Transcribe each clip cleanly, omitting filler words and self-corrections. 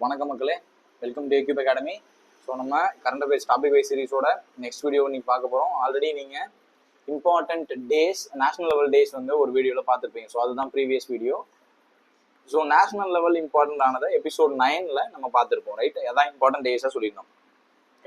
வணக்கம் மக்களே, welcome to Ecube academy. So நம்ம கரண்ட் அஃபேர்ஸ் டாபிக் வைஸ் சீரிஸோட நெக்ஸ்ட் வீடியோ நீங்கள் பார்க்க போகிறோம். ஆல்ரெடி நீங்கள் important days, national level days வந்து ஒரு வீடியோவில் பார்த்துருப்பீங்க. ஸோ அதுதான் previous video. So national level important ஆனதை எபிசோட் 9ல் நம்ம பார்த்துருப்போம், ரைட்? அதான் இம்பார்ட்டன்ட் டேஸாக சொல்லியிருந்தோம்.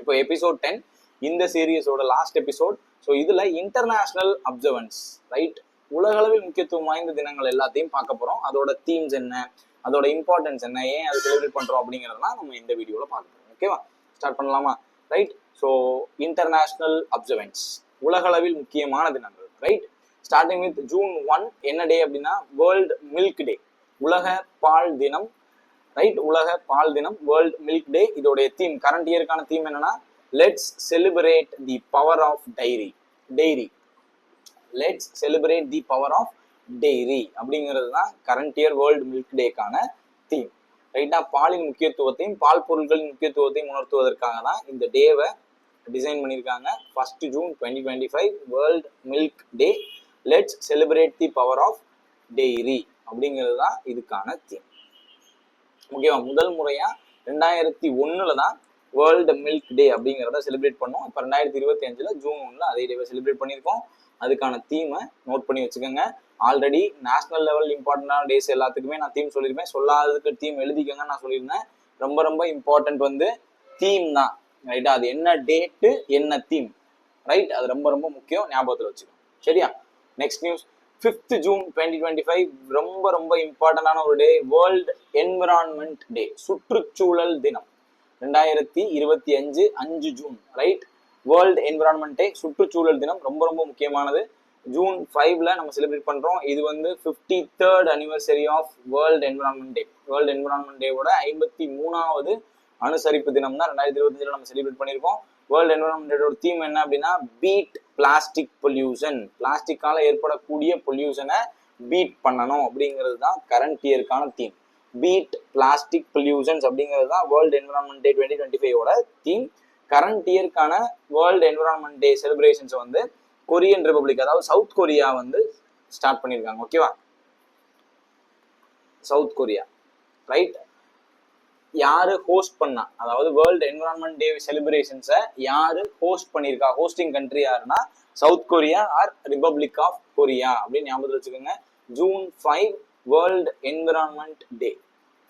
இப்போ எபிசோட் 10 இந்த சீரியஸோட லாஸ்ட் எபிசோட். ஸோ இதில் இன்டர்நேஷ்னல் அப்சர்வன்ஸ், ரைட்? உலகளவில் முக்கியத்துவம் வாய்ந்த தினங்கள் எல்லாத்தையும் பார்க்க போகிறோம். அதோட தீம்ஸ் என்ன, அதோட இம்பார்ட்டன்ஸ் என்ன, ஏன் அதை செலிப்ரேட் பண்ணுறோம் அப்படிங்கிறதுலாம் நம்ம இந்த வீடியோவில் பார்க்க போகிறோம். ஓகேவா? ஸ்டார்ட் பண்ணலாமா? ரைட். ஸோ இன்டர்நேஷ்னல் அப்சர்வன்ஸ், உலகளவில் முக்கியமான தினங்கள், ரைட்? ஸ்டார்டிங் வித் June 1 என்ன டே அப்படின்னா வேர்ல்டு மில்க் டே, உலக பால் தினம், ரைட்? உலக பால் தினம், வேர்ல்டு மில்க் டே. இதோடைய தீம், கரண்ட் இயருக்கான தீம் என்னன்னா let's celebrate the power of dairy. Let's celebrate the power of dairy அப்படிங்கிறது தான் கரண்ட் இயர் வேர்ல்டு மில்க் டேக்கான தீம், ரைட்டா? பாலின் முக்கியத்துவத்தையும் பால் பொருட்களின் முக்கியத்துவத்தையும் உணர்த்துவதற்காக தான் இந்த டேவை டிசைன் பண்ணியிருக்காங்க. 1 June 2025 world milk day, let's celebrate the power of dairy அப்படிங்கிறது தான் இதுக்கான தீம். ஓகேவா? முதல் முறையா 2001 தான் வேர்ல்டு மில்க் டே அப்படிங்கிறத செலிப்ரேட் பண்ணோம். இப்போ 2025 June 1 அதே டேவை செலிப்ரேட் பண்ணியிருக்கோம். அதுக்கான தீமை நோட் பண்ணி வச்சுக்கோங்க. ஆல்ரெடி நேஷனல் லெவல் இம்பார்ட்டன்டான டேஸ் எல்லாத்துக்குமே நான் தீம் சொல்லியிருப்பேன். சொல்லாததுக்கு தீம் எழுதிக்கங்க நான் சொல்லியிருந்தேன். ரொம்ப ரொம்ப இம்பார்ட்டன்ட் வந்து தீம் தான், ரைட்டா? அது என்ன டேட்டு, என்ன தீம், ரைட்? அது ரொம்ப ரொம்ப முக்கியம், ஞாபகத்தில் வச்சுக்கோங்க. சரியா? நெக்ஸ்ட் நியூஸ், 5th June 2025 ரொம்ப ரொம்ப இம்பார்ட்டன்டான ஒரு டே, வேர்ல்டு என்விரான்மெண்ட் டே, சுற்றுச்சூழல் தினம். 2025 5 June, ரைட்? வேர்ல்டு என்விரான்மெண்ட் டே, சுற்றுச்சூழல் தினம், ரொம்ப ரொம்ப முக்கியமானது. June 5ல நம்ம செலிப்ரேட் பண்றோம். இது வந்து 53rd anniversary of world environment day. World environment டேவோட 53வது அனுசரிப்பு தினம் தான் 2025 நம்ம செலிப்ரேட் பண்ணியிருக்கோம். வேர்ல்டு என்விரான்மெண்ட் டேவோட தீம் என்ன அப்படின்னா பீட் பிளாஸ்டிக் பொல்யூஷன். பிளாஸ்டிக்கால ஏற்படக்கூடிய பொல்யூஷனை பீட் பண்ணணும் அப்படிங்கிறது தான் கரண்ட் இயருக்கான தீம். பீட் பிளாஸ்டிக் பொல்யூஷன்ஸ் அப்படிங்கிறது தான் வேர்ல்டு என்விரான்மெண்ட் டே 2025ஓட தீம். கரண்ட் இயருக்கான வேர்ல்டு என்விரான்மெண்ட் டே செலிப்ரேஷன்ஸ் வந்து கொரியன் ரிபப்ளிக், அதாவது சவுத் கொரியா வந்து ஸ்டார்ட் பண்ணியிருக்காங்க. ஓகேவா? South Korea, right? யாரு ஹோஸ்ட் பண்ணா, அதாவது வேர்ல்டு என்விரான்மெண்ட் டே செலிப்ரேஷன்ஸை யாரு ஹோஸ்ட் பண்ணியிருக்கா, ஹோஸ்டிங் கண்ட்ரி யாருன்னா south Korea or republic of Korea அப்படின்னு ஞாபகத்தில் வச்சுக்கோங்க. June 5 world environment day,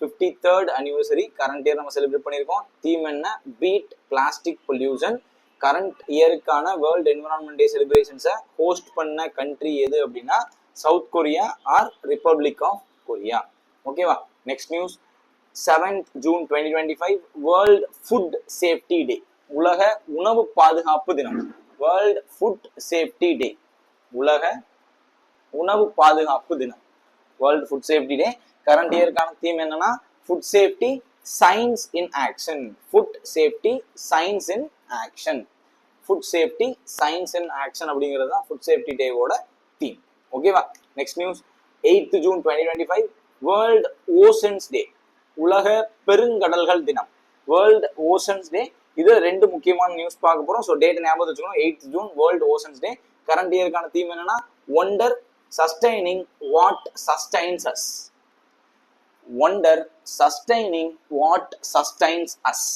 53rd anniversary current year நம்ம செலிப்ரேட் பண்ணியிருக்கோம். தீம் என்ன? Beat plastic pollution. கரண்ட் இயருக்கான வேர்ல்டு என்விரான்மெண்ட் டே செலிப்ரேஷன்ஸை ஹோஸ்ட் பண்ண கண்ட்ரி எது அப்படின்னா south Korea or republic of Korea. ஓகேவா? Next news, 7th June 2025 world food safety day, உலக உணவு பாதுகாப்பு தினம். வேர்ல்டு ஃபுட் சேஃப்டி டே, உலக உணவு பாதுகாப்பு தினம், world food safety day. Current இயருக்கான தீம் என்னன்னா food safety science in action. Food safety science in action. Food safety science in action அப்படிங்கிறது தான் ஃபுட் சேஃப்டி டேவோட தீம். ஓகேவா? Next news, 8th June 2025 world oceans day, உலக பெருங்கடல்கள் தினம். World oceans டே, இது ரெண்டு முக்கியமான நியூஸ் பார்க்க போறோம். ஸோ டேட் ஞாபகம் வச்சுக்கணும். 8th June world oceans day. Current இயருக்கான தீம் என்னன்னா wonder sustaining what sustains us. Wonder sustaining what sustains us.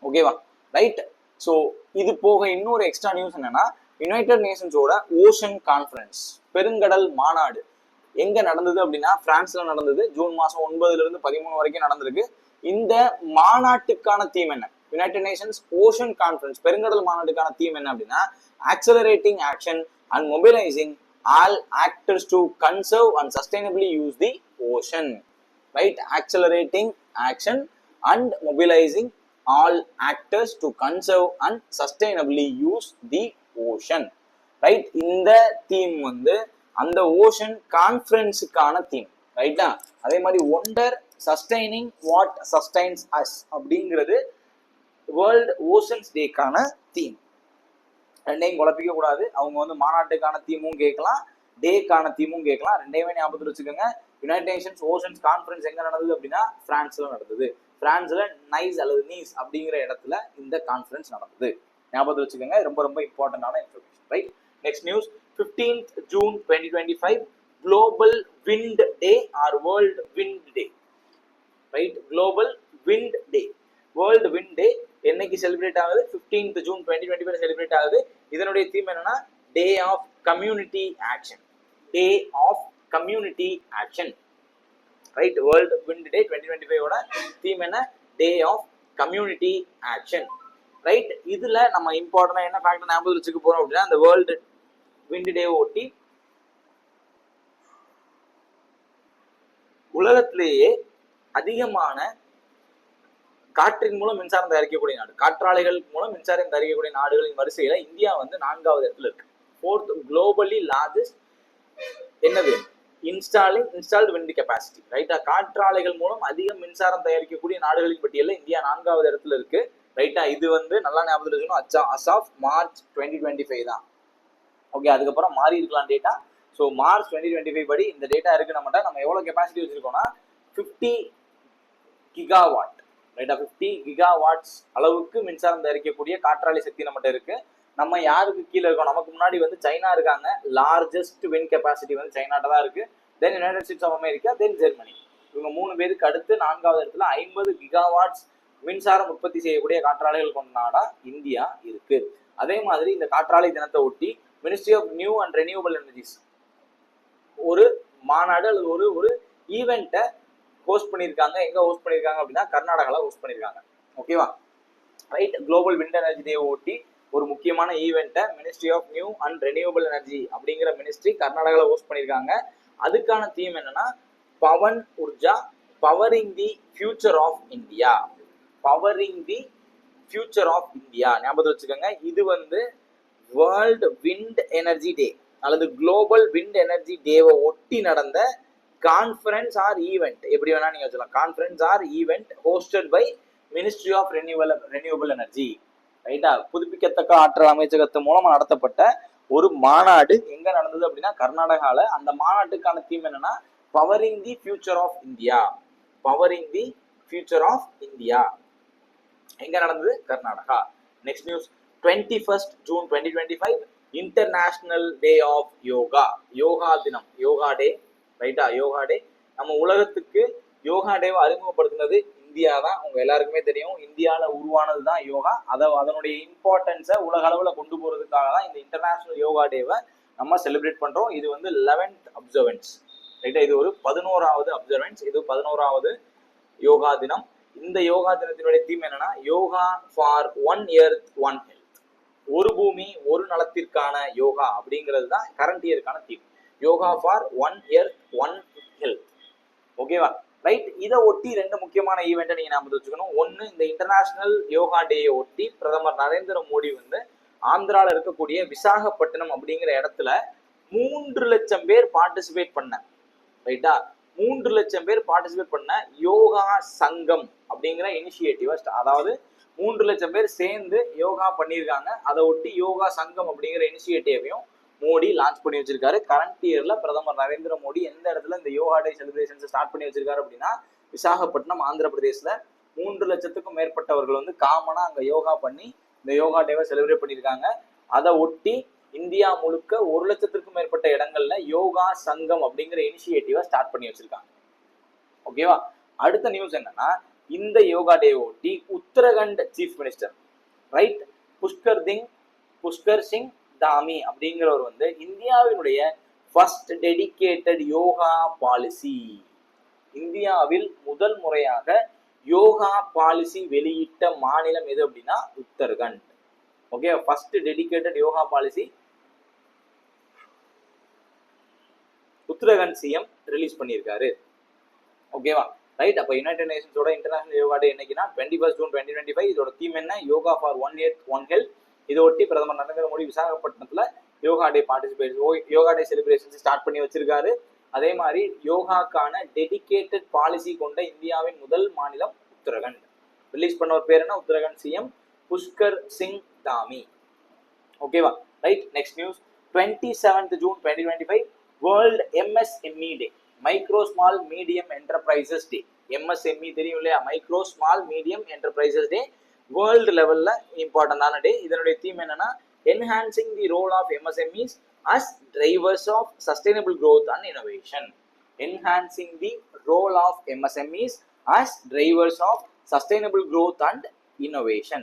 ஓகேவா? ரைட்? ஸோ இது போக இன்னொரு எக்ஸ்ட்ரா நியூஸ் என்னன்னா யுனைடெட் நேஷன்ஸோட ஓஷன் கான்ஃபரன்ஸ், பெருங்கடல் மாநாடு எங்க நடந்தது அப்படின்னா பிரான்ஸ்ல நடந்தது. ஜூன் மாசம் 9 to 13 வரைக்கும் நடந்திருக்கு. இந்த மாநாட்டுக்கான தீம் என்ன? யுனைடெட் நேஷன்ஸ் ஓஷன் கான்ஃபரன்ஸ் பெருங்கடல் மாநாட்டுக்கான தீம் என்ன அப்படின்னா accelerating action and mobilising all actors to conserve and sustainably use the ocean, right? Accelerating action and mobilizing all actors to conserve and sustainably use the ocean, right? இந்த theme வந்து அந்த ocean கான்ஃபரன்ஸுக்கான theme, ரைட்டா? அதே மாதிரி wonder sustaining what sustains us அப்படிங்கிறது world oceans டேக்கான theme. ரெண்டையும் குழப்பிக்க கூடாது. அவங்க வந்து மாநாட்டுக்கான தீமும் கேட்கலாம், டேக்கான தீமும் கேட்கலாம். ரெண்டையுமே ஞாபகத்தில் வச்சுக்கோங்க. யுனைடெட் நேஷன்ஸ் ஓஷன்ஸ் கான்ஃபரன்ஸ் எங்க நடந்தது அப்படின்னா பிரான்ஸ்ல நடந்தது. பிரான்ஸ்ல நைஸ் அல்லது நீஸ் அப்படிங்கிற இடத்துல இந்த கான்ஃபரன்ஸ் நடந்தது. ஞாபகத்தில் வச்சுக்கோங்க. ரொம்ப ரொம்ப இம்பார்ட்டன்டான information, right? Next news, 15th June 2025 global wind day or world wind day, right. Global wind day, world wind day என்னைக்கு செலிப்ரேட் ஆகுது? 15th June 2025 செலிப்ரேட் ஆகுது. இதனுடைய தீம் என்னன்னா day of community action, day of community action, right. World wind day 2025 ஓட theme என்ன? Day of community action, right. இதுல நம்ம இம்பார்ட்டன்டா என்ன ஃபேக்டர் ஞாபகம் வச்சுக்க போறோம் அப்படின்னா, அந்த வேர்ல்டு விண்ட் டே ஒட்டி உலகத்திலேயே அதிகமான காற்றின் மூலம் மின்சாரம் தயாரிக்கக்கூடிய நாடு, காற்றாலைகள் மூலம் மின்சாரம் தயாரிக்கக்கூடிய நாடுகளின் வரிசையில இந்தியா வந்து 4வது இடத்துல இருக்கு. 4th குளோபலி லார்ஜஸ்ட் என்னது? இன்ஸ்டால்டு விண்ட் கெப்பாசிட்டி, ரைட்டா. காற்றாலைகள் மூலம் அதிகம் மின்சாரம் தயாரிக்கக்கூடிய நாடுகளின் பட்டியலில் இந்தியா 4வது இடத்துல இருக்கு, ரைட்டா. இது வந்து நல்லா ஞாபகம் இருக்கணும், அஸ் ஆஃப் மார்ச் 2025 தான். ஓகே, அதுக்கப்புறம் மாறி இருக்கலாம் டேட்டா. ஸோ மார்ச் 2025 படி இந்த டேட்டா இருக்கு. நம்ம எவ்வளவு கெப்பாசிட்டி வச்சிருக்கோம்னா 50 கிகாவாட், ரைட்டா. 50 கிகாவாட்ஸ் அளவுக்கு மின்சாரம் தயாரிக்கக்கூடிய காற்றாலை சக்தி நம்மகிட்ட இருக்கு. நம்ம யாருக்கு கீழே இருக்கோம்? நமக்கு முன்னாடி வந்து சைனா இருக்காங்க. லார்ஜஸ்ட் விண்ட் கெப்பாசிட்டி வந்து சைனாட்ட தான் இருக்கு. Then United States of America, then Germany. இவங்க 3 பேருக்கு அடுத்து 4வது இடத்துல 50 கிகாவாட்ஸ் மின்சாரம் உற்பத்தி செய்யக்கூடிய காற்றாலைகள் கொண்ட நாடா இந்தியா இருக்கு. அதே மாதிரி இந்த காற்றாலை தினத்தை ஒட்டி ministry of new and renewable energies ஒரு மாநாடு அல்லது ஒரு ஈவெண்ட்டை ஹோஸ்ட் பண்ணியிருக்காங்க. எங்க ஹோஸ்ட் பண்ணியிருக்காங்க அப்படின்னா கர்நாடகாவில் ஹோஸ்ட் பண்ணியிருக்காங்க. ஓகேவா, right. Global wind energy day ஒட்டி ஒரு முக்கியமான ஈவெண்ட்டை ministry of new and renewable energy அப்படிங்கிற மினிஸ்ட்ரி கர்நாடகாவில் ஹோஸ்ட் பண்ணியிருக்காங்க. அதுக்கான தீம் என்னன்னா Pavan Urja, powering the future of India, powering the future of India. ஞாபகம் வச்சுக்கோங்க, இது வந்து வேர்ல்டு விண்ட் எனர்ஜி டே அல்லது குளோபல் விண்ட் எனர்ஜி டேவை ஒட்டி நடந்த கான்ஃபரன்ஸ் ஆர் ஈவெண்ட், எப்படி வேணா நீங்க சொல்லலாம். Conference or event hosted by ministry of renewable energy, ரைட்டா. புதுப்பிக்கத்தக்க ஆற்றல் அமைச்சகத்து மூலமா நடத்தப்பட்ட ஒரு மாநாடு எங்க நடந்தது அப்படின்னா கர்நாடகால. அந்த மாநாட்டுக்கான தீம் என்னன்னா powering the future of India, powering the future of India. எங்க நடந்தது? Karnataka. Next news, 21st June 2025 international day of yoga, yoga தினம், யோகா டே, ரைட்டா. யோகா டே நம்ம உலகத்துக்கு யோகா டேவை அறிமுகப்படுத்தினது இந்தியா தான். உங்க எல்லாருக்குமே தெரியும், இந்தியாவில் உருவானது தான் யோகா. அதனுடைய இம்பார்ட்டன்ஸை உலக அளவில் கொண்டு போறதுக்காக தான் இந்த இன்டர்நேஷனல் யோகா டேவை நம்ம செலிப்ரேட் பண்றோம். இது வந்து 11th அப்சர்வன்ஸ், ரைட்டா. இது ஒரு 11வது அப்சர்வன்ஸ், இது 11வது யோகா தினம். இந்த யோகா தினத்தினுடைய தீம் என்னன்னா yoga for one earth one health, ஒரு பூமி ஒரு நலத்திற்கான யோகா அப்படிங்கிறது தான் கரண்ட் இயருக்கான theme. Yoga for one earth one health, ஓகேவா, ரைட். இதை ஒட்டி 2 முக்கியமான ஈவெண்ட்டை நீங்க ஞாபகம் வச்சுக்கணும். ஒன்னு, இந்த இன்டர்நேஷனல் யோகா டேயை ஒட்டி பிரதமர் நரேந்திர மோடி வந்து ஆந்திரால இருக்கக்கூடிய விசாகப்பட்டினம் அப்படிங்கிற இடத்துல 3 லட்சம் பேர் பார்ட்டிசிபேட் பண்ண, ரைட்டா. 3 லட்சம் பேர் பார்ட்டிசிபேட் பண்ண யோகா சங்கம் அப்படிங்கிற இனிஷியேட்டிவ், அதாவது 3 லட்சம் பேர் சேர்ந்து யோகா பண்ணியிருக்காங்க. அதை ஒட்டி யோகா சங்கம் அப்படிங்கிற இனிஷியேட்டிவையும் மோடி லான்ச் பண்ணி வச்சிருக்காரு. கரண்ட் இயர்ல பிரதமர் நரேந்திர மோடி எந்த இடத்துல இந்த யோகா டே செலிப்ரேஷன்ஸ் ஸ்டார்ட் பண்ணி வச்சிருக்காரு அப்படின்னா விசாகப்பட்டினம், ஆந்திர பிரதேசல 3 லட்சத்துக்கும் மேற்பட்டவர்கள் வந்து காமனா அங்க யோகா பண்ணி இந்த யோகா டேவை செலிப்ரேட் பண்ணியிருக்காங்க. அதை ஒட்டி இந்தியா முழுக்க 1 லட்சத்திற்கும் மேற்பட்ட இடங்கள்ல யோகா சங்கம் அப்படிங்கிற இனிஷியேட்டிவை ஸ்டார்ட் பண்ணி வச்சிருக்காங்க. ஓகேவா. அடுத்த நியூஸ் என்னன்னா, இந்த யோகா டே ஒட்டி Uttarakhand chief minister, right, Pushkar Singh Dhami அப்படிங்கிறவர் வந்து இந்தியாவினுடைய ஃபர்ஸ்ட் டெடிகேட்டட் யோகா பாலிசி, இந்தியாவில் முதல் முறையாக யோகா பாலிசி வெளியிட்ட மாநிலம் எது அப்படின்னா Uttarakhand. Okay, first dedicated yoga policy Uttarakhand CM release பண்ணியிருக்காரு. ஓகேவா, ரைட். அப்போ யுனைடெட் நேஷன்ஸோட இன்டர்நேஷனல் யோகா டே என்னைக்குன்னா 21st June 2025. இதோட தீம் என்ன? Yoga for one earth one health. இதை ஒட்டி பிரதமர் நரேந்திர மோடி விசாகப்பட்டினத்துல யோகா டே யோகா டே செலிப்ரேஷன்ஸ் ஸ்டார்ட் பண்ணி வச்சிருக்காரு. அதே மாதிரி யோகாக்கான டெடிகேட்டட் பாலிசி கொண்ட இந்தியாவின் முதல் மாநிலம் உத்தரகண்ட். ரிலீஸ் பண்ண ஒரு பேர் என்ன? உத்தரகண்ட் சிஎம் புஷ்கர் சிங் தாமி. ஓகேவா, right. Next news, 27th June 2025 world MSME day, micro small medium enterprises day. MSME தெரியும் இல்லையா? Micro small medium enterprises day world லெவல்ல இம்பார்ட்டன்டான டே. இதனுடைய தீம் என்னன்னா enhancing the role of MSMEs as drivers of sustainable growth and innovation. Enhancing the role of MSMEs as drivers of sustainable growth and innovation.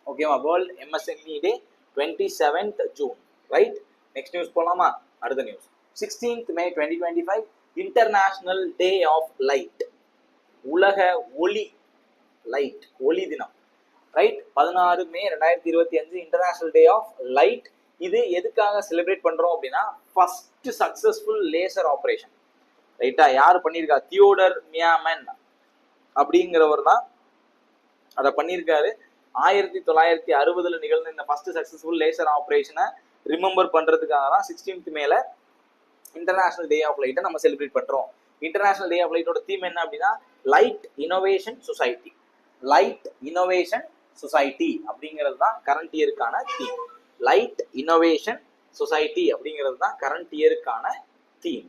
ஓகேவா? World MSME day 27th June, right? Next news போலாமா? அடுத்த news 16th May 2025 international day of light, உலக ஒளி, light ஒளி தினம், right? 16 May 2025 international day of light. இது எதுக்காக celebrate பண்றோம் அப்படின்னா ஃபர்ஸ்ட் சக்சஸ்ஃபுல் லேசர் ஆபரேஷன், ரைட்டா? யார் பண்ணியிருக்கா? தியோடர் மியாமன் அப்படிங்கிறவர் தான் அதை பண்ணியிருக்காரு. 1960 நிகழ்ந்த இந்த ஃபர்ஸ்ட் சக்சஸ்ஃபுல் லேசர் ஆபரேஷனை ரிமெம்பர் பண்றதுக்காக தான் 16th மேல இன்டர்நேஷனல் டே ஆஃப் லைட்டை நம்ம செலிப்ரேட் பண்றோம். இன்டர்நேஷனல் டே ஆஃப் லைட்டோட தீம் என்ன அப்படின்னா light innovation society, light innovation society அப்படிங்கிறது தான் கரண்ட் இயருக்கான தீம். லைட் இனோவேஷன் சொசைட்டி அப்படிங்கிறது தான் கரண்ட் இயருக்கான தீம்.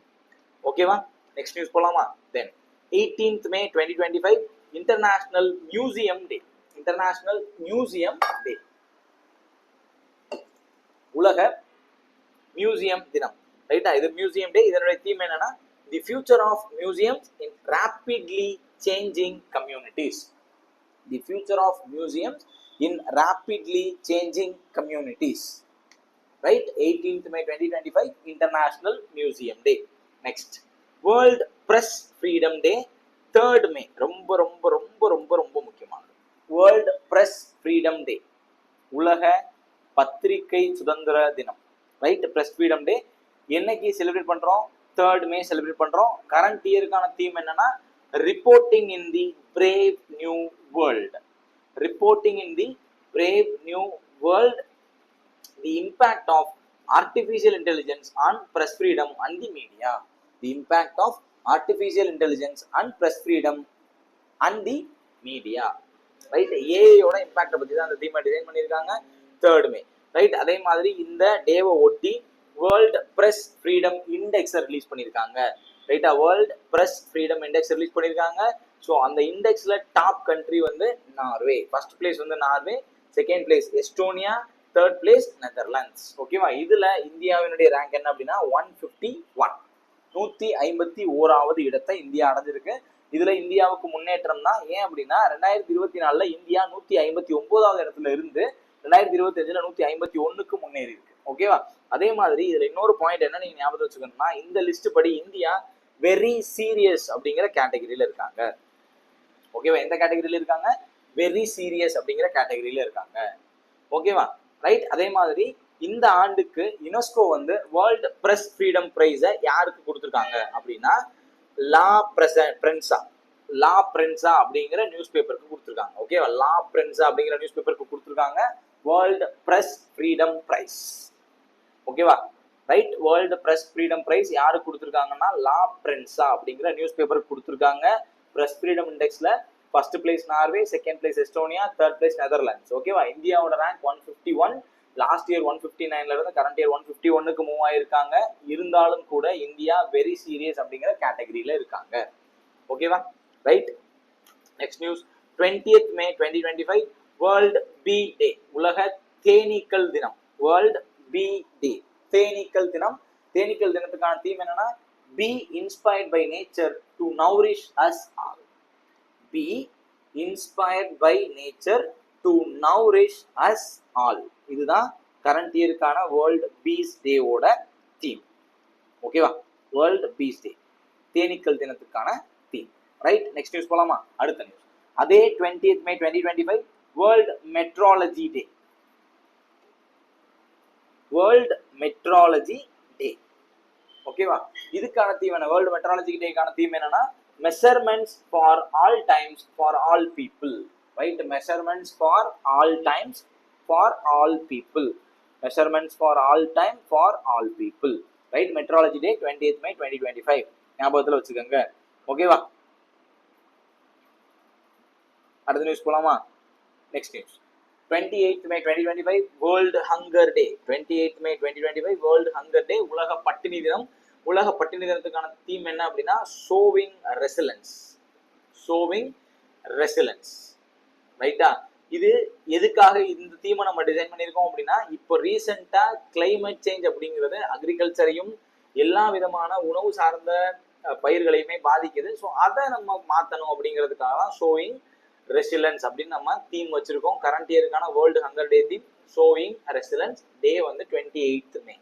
ஓகேவா? நெக்ஸ்ட் நியூஸ் போலாமா? Then 18th May 2025 international museum day, international museum day, உலக மியூசியம் தினம், ரைட்டா? இது மியூசியம் டே. இதனுடைய தீம் என்னன்னா the future of museums in rapidly changing communities, the future of museums in rapidly changing communities, right? 18th May 2025 international museum day. Next world press freedom day 3rd May, ரொம்ப ரொம்ப ரொம்ப ரொம்ப ரொம்ப முக்கியமானது. World press freedom டே, உலக பத்திரிகை சுதந்திர தினம், ரைட்? பிரஸ் ஃப்ரீடம் டே என்னைக்கு செலிப்ரேட் பண்றோம்? 3rd May செலிப்ரேட் பண்றோம். கரண்ட் இயருக்கான தீம் என்னன்னா reporting in the brave new world, reporting in the brave new world, the impact of artificial intelligence on press freedom and the media, the impact of artificial intelligence on press freedom and the media, right? ஏஐயோட இம்பாக்டை பத்தி தான் அந்த தீமை design பண்ணியிருக்காங்க 3rd May, right? அதே மாதிரி இந்த டேவை ஒட்டி வேர்ல்ட் பிரஸ் ஃப்ரீடம் இண்டெக்ஸை ரிலீஸ் பண்ணியிருக்காங்க, ரைட்டா? World press freedom index release பண்ணியிருக்காங்க. ஸோ அந்த இண்டெக்ஸ்ல டாப் கண்ட்ரி வந்து நார்வே, ஃபர்ஸ்ட் பிளேஸ் வந்து Norway, second place Estonia, 3rd place Netherlands. ஓகேவா? இதுல இந்தியாவினுடைய ரேங்க் என்ன அப்படின்னா 151, 151வது இடத்தை இந்தியா அடைஞ்சிருக்கு. இதுல இந்தியாவுக்கு முன்னேற்றம் தான். ஏன் அப்படின்னா 2024 இந்தியா 159வது இடத்துல இருந்து 2025 151க்கு முன்னேறி இருக்கு. ஓகேவா? அதே மாதிரி இதுல இன்னொரு பாயிண்ட் என்ன நீங்க ஞாபகம் வச்சுக்கணும்னா இந்த லிஸ்ட் படி இந்தியா வெரி சீரியஸ் அப்படிங்கிற கேட்டகரியில இருக்காங்க. ஓகேவா? எந்த கேட்டகரியில இருக்காங்க? வெரி சீரியஸ் அப்படிங்கிற கேட்டகரியில இருக்காங்க. ஓகேவா? ரைட்? அதே மாதிரி இந்த ஆண்டுக்கு யுனெஸ்கோ வந்து வேர்ல்ட் பிரஸ் ஃப்ரீடம் பிரைஸை யாருக்கு கொடுத்துருக்காங்க அப்படின்னா லா பிரென்சா, லா பிரென்சா அப்படிங்கிற நியூஸ் பேப்பருக்கு கொடுத்துருக்காங்க. ஓகேவா? லா பிரென்சா அப்படிங்கிற நியூஸ் பேப்பருக்கு கொடுத்துருக்காங்க வேர்ல்ட் பிரஸ் ஃப்ரீடம் பிரைஸ். ஓகேவா? Right? World press freedom prize யாருக்கு கொடுத்துருக்காங்கன்னா லா பிரென்சா அப்படிங்கிற நியூஸ் பேப்பருக்கு கொடுத்துருக்காங்க. பிரஸ் ஃப்ரீடம் இண்டெக்ஸ்ல first place Norway, second place Estonia, 3rd place Netherlands. ஓகேவா? இந்தியாவோட ரேங்க் 151, லாஸ்ட் இயர் 159ல இருந்து கரண்ட் இயர் 151க்கு மூவ் ஆயிருக்காங்க. இருந்தாலும் கூட இந்தியா வெரி சீரியஸ் அப்படிங்கிற கேட்டகரியில இருக்காங்க. ஓகேவா? Right? Next news 20th May 2025 world bee day, உலக தேனீக்கள் தினம், வேர்ல்ட் பீ டே, தேனீக்கள் தினம். தேனீக்கள் தினத்துக்கான தீம் என்னன்னா be inspired by nature to nourish us all, be inspired by nature to nourish us all. இதுதான் கரண்ட் இயருக்கான வேர்ல்ட் பீஸ் டேவோட தீம். ஓகேவா? வேர்ல்ட் பீஸ் டே, தேனீக்கள் தினத்துக்கான தீம், ரைட்? நெக்ஸ்ட் நியூஸ் போலாமா? அடுத்த நியூஸ் அதே 20th May 2025 world metrology day, world metrology டே. ஓகேவா? இதுக்கான தீம் என்ன? வேர்ல்ட் மெட்ராலஜி டேக்கான தீம் என்னன்னா measurements for all times for all people, right? Measurements for all times for all people, measurements for all time for all people, right? Metrology day 20th May 2025 ஞாபகத்துல வச்சுக்கோங்க. ஓகேவா? அடுத்த news போலாமா? Next news 28th May 2025 world hunger day, 28th May 2025 world hunger day, உலக பட்டினி தினம். உலக பட்டினி தினத்துக்கான தீம் என்ன அப்படின்னா ஷோவிங் ரெசிலன்ஸ், ஷோவிங் ரெசிலன்ஸ், ரைட்டா? இது எதுக்காக இந்த தீமை நம்ம டிசைன் பண்ணியிருக்கோம் அப்படின்னா இப்போ ரீசெண்டா கிளைமேட் சேஞ்ச் அப்படிங்கிறது அக்ரிகல்ச்சரையும் எல்லா விதமான உணவு சார்ந்த பயிர்களையுமே பாதிக்குது. ஸோ அதை நம்ம மாற்றணும் அப்படிங்கிறதுக்காக தான் ஷோயிங் ரெசிலன்ஸ் அப்படின்னு நம்ம தீம் வச்சிருக்கோம். கரண்ட் இயருக்கான world hunger day theme showing resilience. Day வந்து 28th May.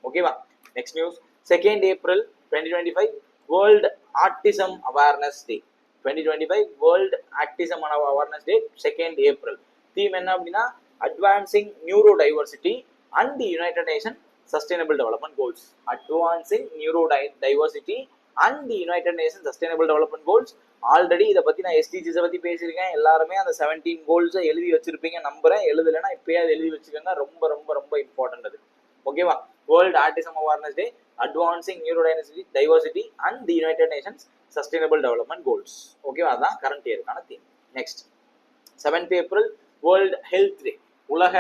ஓகேவா? Next news, 2nd April 2025 world autism awareness day. 2025 world autism awareness day 2nd April. Theme என்ன அப்படின்னா advancing neuro diversity and the united nation sustainable development goals. Advancing neuro diversity and the united nation sustainable development goals. Already இதை பத்தி நான் SDGs பத்தி பேசியிருக்கேன். எல்லாருமே அந்த 17 கோல்ஸை எழுதி வச்சிருப்பீங்க நம்புறேன். எழுதலைன்னா இப்பயே அதை எழுதி வச்சுக்கோங்க. ரொம்ப ரொம்ப ரொம்ப இம்பார்ட்டன்ட் அது. ஓகேவா? World autism awareness day, advancing neuro diversity and the united nations sustainable development goals. ஓகேவா? அதான் கரண்ட் இயருக்கான theme. Next 7th April world health day, உலக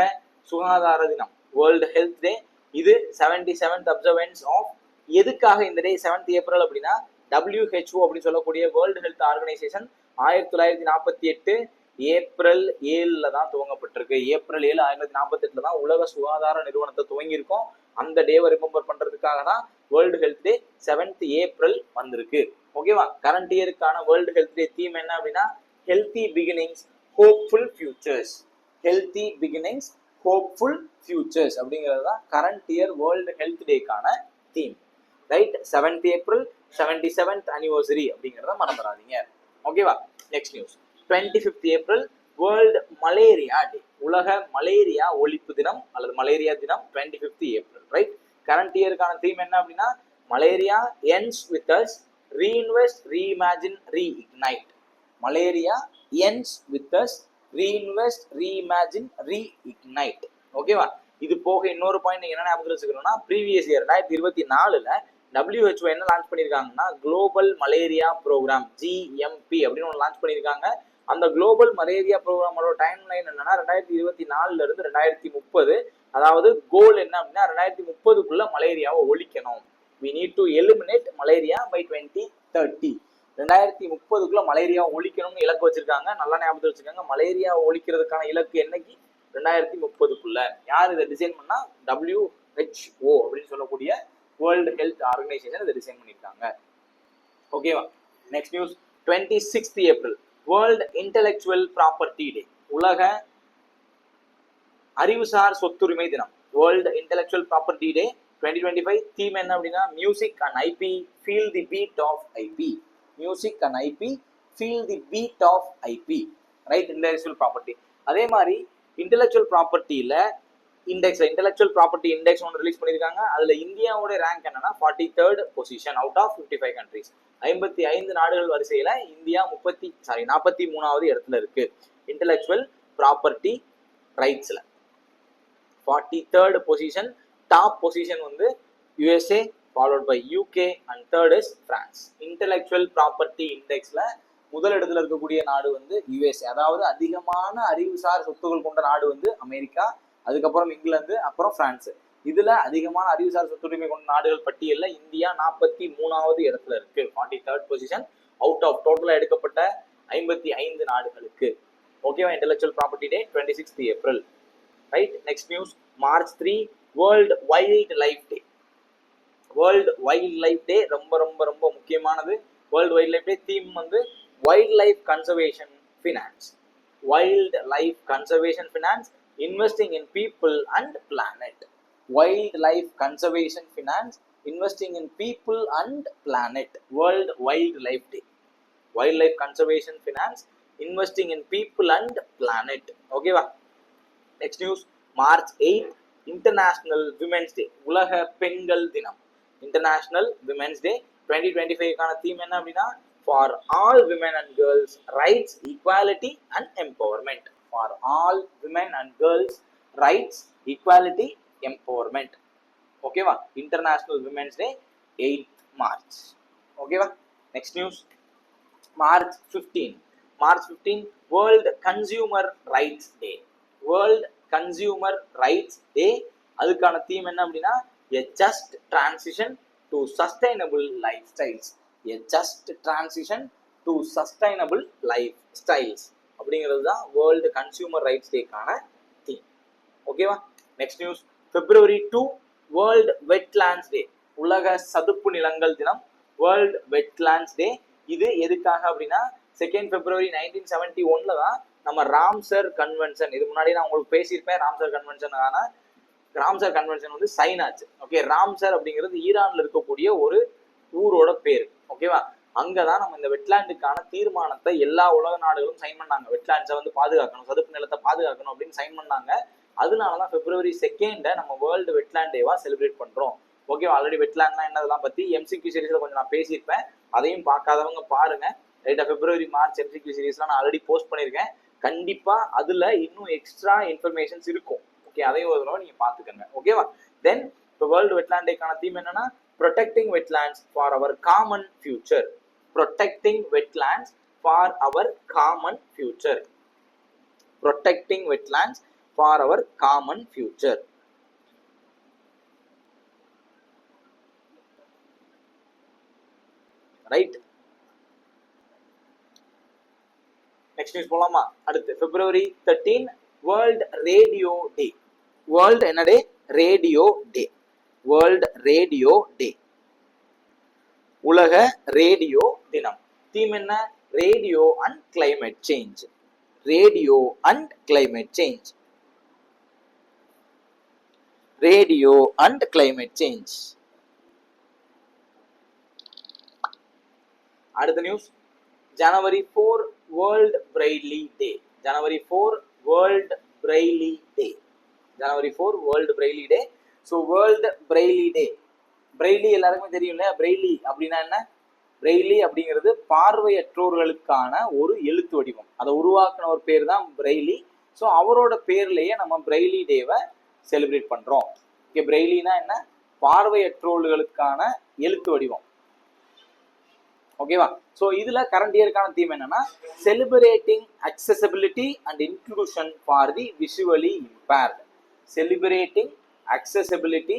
சுகாதார தினம். வேர்ல்டு ஹெல்த் டே இது 77th அப்சர்வன்ஸ் ஆஃப். எதுக்காக இந்த டே 7th April அப்படின்னா WHO அப்படின்னு சொல்லக்கூடிய வேர்ல்டு ஹெல்த் ஆர்கனைசேஷன் 1948 ஏப்ரல் 7 தான் துவங்கப்பட்டிருக்கு. ஏப்ரல் 7 1948 தான் உலக சுகாதார நிறுவனத்தை துவங்கியிருக்கோம். அந்த டேவை ரிமெம்பர் பண்றதுக்காக தான் வேர்ல்டு ஹெல்த் டே 7th April வந்திருக்கு. ஓகேவா? கரண்ட் இயருக்கான வேர்ல்டு ஹெல்த் டே தீம் என்ன அப்படின்னா healthy beginnings hopeful futures. Healthy beginnings hopeful futures அப்படிங்கிறது தான் கரண்ட் இயர் வேர்ல்டு ஹெல்த் டேக்கான theme. Right? 7th April 77th anniversary அப்படிங்கிறத மறந்துடாதீங்க. ஓகேவா? Next news, 25th April world malaria day, உலக மலேரியா ஒழிப்பு தினம் அல்லது மலேரியா தினம் 25th April. ரைட்? கரண்ட் இயருக்கான தீம் என்ன அப்படின்னா malaria ends with us, reinvest, reimagine, reignite. Malaria ends with us, reinvest, reimagine, ரீஇக்னைட். ஓகேவா? இது போக இன்னொரு பாயிண்ட் நீங்க என்ன ஞாபகத்தில் வச்சுக்கணும்னா ப்ரீவியஸ் இயர் 2024 WHO என்ன லான்ச் பண்ணியிருக்காங்கன்னா குளோபல் மலேரியா ப்ரோக்ராம் GMP அப்படின்னு ஒன்று லான்ச் பண்ணியிருக்காங்க. அந்த குளோபல் மலேரியா ப்ரோக்ராமோட டைம் லைன் என்னன்னா 2024 இருந்து 2030. அதாவது கோல் என்ன அப்படின்னா 2030க்குள்ள மலேரியாவை ஒழிக்கணும். we need to eliminate malaria by 2030. 2030க்குள்ள malaria ஒழிக்கணும்னு இலக்கு வச்சிருக்காங்க. நல்லா ஞாபகத்தில் வச்சிருக்காங்க. மலேரியா ஒழிக்கிறதுக்கான இலக்கு என்னைக்கு? 2030க்குள்ள. யார் இதை டிசைன் பண்ணா? WHO அப்படின்னு சொல்லக்கூடிய வேர்ல்டு ஹெல்த் ஆர்கனைசேஷன் இதை டிசைன் பண்ணியிருக்காங்க. ஓகேவா? Next news, 26th April world intellectual property day, உலக அறிவுசார் சொத்துரிமை தினம். World intellectual property day 2025 theme என்ன அப்படின்னா music and IP feel the beat of IP. Music and IP feel the beat of IP. Right? Intellectual property. அதே மாதிரி intellectual ப்ராப்பர்ட்டியில இண்டெக்ஸ்ல இன்டெலெக்சுவல் ப்ராப்பர்ட்டி இண்டெக்ஸ் ஒன்று ரிலீஸ் பண்ணியிருக்காங்க. அதுல இந்தியாவோட ரேங்க் என்னன்னா 43rd position out of 55 countries. 55 நாடுகள் வரிசையில இந்தியா 43வது இடத்துல இருக்கு இன்டெலெக்சுவல் ப்ராப்பர்ட்டி ரைட்ஸ்ல. 43rd position. டாப் பொசிஷன் வந்து USA followed by UK and third is France. Intellectual property இண்டெக்ஸ்ல முதல் இடத்துல இருக்கக்கூடிய நாடு வந்து USA. அதாவது அதிகமான அறிவுசார் சொத்துக்கள் கொண்ட நாடு வந்து அமெரிக்கா, அதுக்கப்புறம் இங்கிலாந்து, அப்புறம் பிரான்ஸ். இதுல அதிகமான அறிவுசார் சொத்துரிமை கொண்ட நாடுகள் பட்டியல்ல இந்தியா 43வது இடத்துல இருக்கு. 43rd பொசிஷன் அவுட் ஆஃப் டோட்டலா எடுக்கப்பட்ட 55 நாடுகளுக்கு. ஓகேவா? Intellectual property day 26th April. Right? Next news, March 3 world wildlife day. World wildlife day ரொம்ப ரொம்ப ரொம்ப முக்கியமானது. World wildlife day theme வந்து wildlife conservation finance. Wildlife conservation finance, investing in people and planet. Wildlife conservation finance, investing in people and planet. World Wildlife Day. Wildlife conservation finance, investing in people and planet. Okay va? Next news, March 8 International Women's Day, உலக பெண்கள் தினம். International Women's Day 2025 கான theme என்ன அப்படின்னா for all women and girls rights, equality and empowerment. For all women and girls rights, equality, empowerment. ஓகேவா? International women's day 8th March. ஓகேவா? Next news, March 15 world consumer rights day. World consumer rights day. அதுக்கான theme என்ன அப்படின்னா a just transition to sustainable lifestyles. A just transition to sustainable lifestyles அப்படிங்கிறது தான் world consumer rights டேக்கான theme. ஓகேவா? Next news, February 2 world wetlands day, உலக சதுப்பு நிலங்கள் தினம். World wetlands day. இது எதுக்காக அப்படின்னா 2 February 1971 தான் நம்ம ராம்சர் கன்வென்ஷன், இது முன்னாடி நான் உங்களுக்கு பேசியிருப்பேன். ராம்சர் கன்வென்ஷன் வந்து சைன் ஆச்சு. ஓகே, ராம்சர் அப்படிங்கிறது ஈரான்ல இருக்கக்கூடிய ஒரு ஊரோட பேர். ஓகேவா, அங்கதான் நம்ம இந்த வெட்லாண்டுக்கான தீர்மானத்தை எல்லா உலக நாடுகளும் சைன் பண்ணாங்க. வெட்லாண்ட்ஸை வந்து பாதுகாக்கணும், சதுப்பு நிலத்தை பாதுகாக்கணும் அப்படின்னு சைன் பண்ணாங்க. அதனாலதான் February 2 நம்ம வேர்ல்டு வெட்லாண்ட் டேவா செலிப்ரேட் பண்றோம். ஓகேவா, ஆல்ரெடி வெட்லாண்ட்னா என்னதெல்லாம் பத்தி MCQ சீரீஸ்ல கொஞ்சம் நான் பேசியிருப்பேன், அதையும் பார்க்காதவங்க பாருங்க. ரைட்டா, February March MCQ சீரீஸ்லாம் நான் ஆல்ரெடி போஸ்ட் பண்ணியிருக்கேன். கண்டிப்பா அதுல இன்னும் எக்ஸ்ட்ரா இன்ஃபர்மேஷன்ஸ் இருக்கும். ஓகே, அதையும் ஒரு தடவை நீங்க பாத்துக்கோங்க. ஓகேவா, தென் இப்போ வேர்ல்டு வெட்லாண்ட் டேக்கான தீம் என்னன்னா protecting wetlands for our common future. Protecting wetlands for our common future. Protecting wetlands for our common future. Right? Next news போலாமா? அடுத்து February 13 World Radio Day. World என்ன day? Radio day. World radio day, உலக radio தினம். Theme என்ன? Radio and climate change. Radio and climate change. Radio and climate change. அடுத்த news, January 4 world braille day. January 4 world braille day. January 4 world braille day. So world braille day. Braille எல்லாருக்குமே தெரியும் இல்லையா? Braille அப்படின்னா என்ன? Braille அப்படிங்கிறது பார்வையற்றோர்களுக்கான ஒரு எழுத்து வடிவம். அதை உருவாக்குன ஒரு பேர் தான் பிரெய்லி. ஸோ அவரோட பேர்லயே நம்ம பிரெய்லி டேவை செலிப்ரேட் பண்றோம். ஓகே, பிரெய்லினா என்ன? பார்வையற்றோர்களுக்கான எழுத்து வடிவம். ஓகேவா, ஸோ இதுல கரண்ட் இயருக்கான தீம் என்னன்னா celebrating accessibility and inclusion for the visually impaired. Celebrating accessibility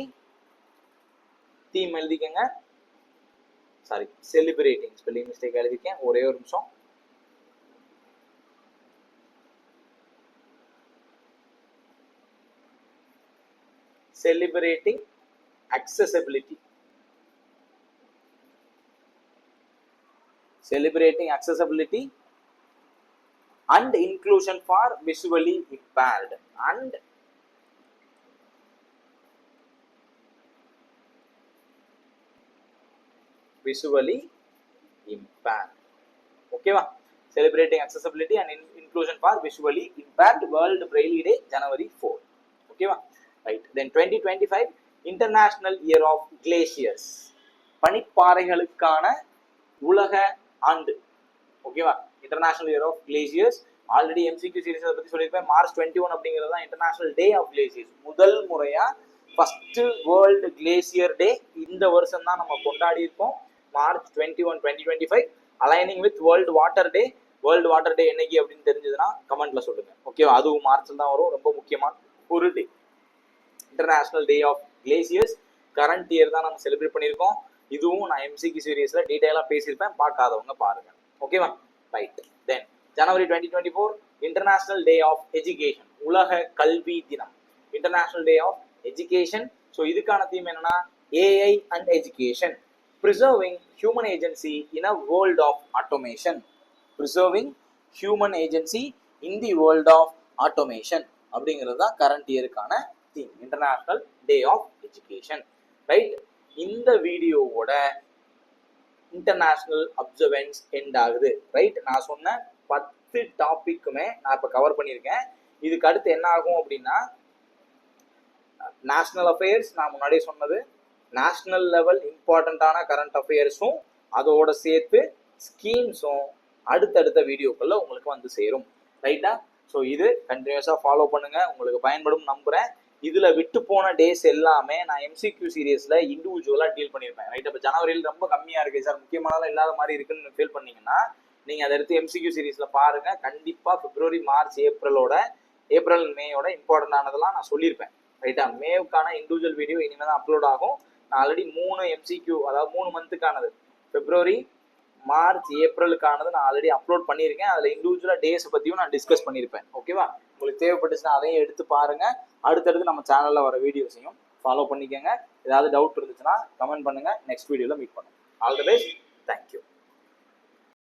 theme எழுதிக்கங்க. சாரி, செலிப்ரேட்டிங் ஸ்பெல்லிங் மிஸ்டேக் எழுதிக்கேன், ஒரே ஒரு நிமிஷம். Celebrating accessibility. Celebrating accessibility and inclusion for visually impaired. And visually impaired. ஓகேவா, celebrating accessibility and inclusion for visually impaired, World Braille Day, January 4. ஓகேவா, right. Then 2025 International Year of Glaciers. பனிப்பாறைகளுக்கான உலக ஆண்டு. ஓகேவா, International Year of Glaciers. Already MCQ series பத்தி சொல்லியிருப்பேன். March 21 அப்படிங்கிறது தான் international day of glaciers. முதல் முறையா ஃபர்ஸ்ட் வேர்ல்டு கிளேசியர் டே இந்த வருஷம் தான் நம்ம கொண்டாடி இருக்கோம். March 21, 2025 aligning with world water day. World water டே என்னைக்கு அப்படின்னு தெரிஞ்சதுன்னா கமெண்ட்ல சொல்லுங்க. ஓகேவா, அதுவும் மார்ச்ல தான் வரும். ரொம்ப முக்கியமான ஒரு day, international day of glaciers. Current year தான் நம்ம செலிப்ரேட் பண்ணியிருக்கோம். இதுவும் நான் MCQ சீரீஸ்ல டீடைலா பேசியிருப்பேன், பார்க்காதவங்க பாருங்க. ஓகேவா, right. Then January 2024 international day of education, உலக கல்வி தினம். International day of education. So இதுக்கான தீம் என்னன்னா AI and education, preserving human agency in a world of automation. Preserving human agency in the world of automation அப்படிங்கிறது தான் current இயருக்கான theme, international day of education. Right, இந்த வீடியோவோட international observance end ஆகுது. Right, நான் சொன்ன 10 டாபிக்குமே நான் இப்போ கவர் பண்ணியிருக்கேன். இதுக்கு அடுத்து என்ன ஆகும் அப்படின்னா நேஷனல் அஃபேர்ஸ், நான் முன்னாடியே சொன்னது நேஷனல் லெவல் இம்பார்ட்டண்ட்டான கரண்ட் அஃபேர்ஸும் அதோட சேர்த்து ஸ்கீம்ஸும் அடுத்தடுத்த வீடியோக்களில் உங்களுக்கு வந்து சேரும். ரைட்டா, ஸோ இது கண்டினியூஸாக ஃபாலோ பண்ணுங்க, உங்களுக்கு பயன்படும் நம்புகிறேன். இதில் விட்டு போன டேஸ் எல்லாமே நான் MCQ சீரியஸில் இண்டிவிஜுவலாக டீல் பண்ணியிருப்பேன். ரைட், இப்போ ஜனவரியில் ரொம்ப கம்மியாக இருக்குது சார், முக்கியமானலாம் இல்லாத மாதிரி இருக்குன்னு ஃபீல் பண்ணீங்கன்னா நீங்கள் அதை எடுத்து MCQ சீரீஸில் பாருங்கள். கண்டிப்பாக February, March, ஏப்ரல் மேயோட இம்பார்ட்டண்டானதெல்லாம் நான் சொல்லியிருப்பேன். ரைட்டா, மேவுக்கான இண்டிவிஜுவல் வீடியோ இனிமேல் தான் அப்லோட் ஆகும். நான் ஆல்ரெடி 3 MCQ, அதாவது 3 மந்த்துக்கானது, February, March, ஏப்ரலுக்கானது நான் ஆல்ரெடி அப்லோட் பண்ணியிருக்கேன். அதில் இண்டிவிஜுவலாக டேஸை பற்றியும் நான் டிஸ்கஸ் பண்ணியிருப்பேன். ஓகேவா, உங்களுக்கு தேவைப்பட்டுச்சுன்னா அதையும் எடுத்து பாருங்க. அடுத்தடுத்து நம்ம சேனலில் வர வீடியோஸையும் ஃபாலோ பண்ணிக்கோங்க. ஏதாவது டவுட் இருந்துச்சுன்னா கமெண்ட் பண்ணுங்க. நெக்ஸ்ட் வீடியோவில் மீட் பண்ணுங்க. All the best. தேங்க்யூ.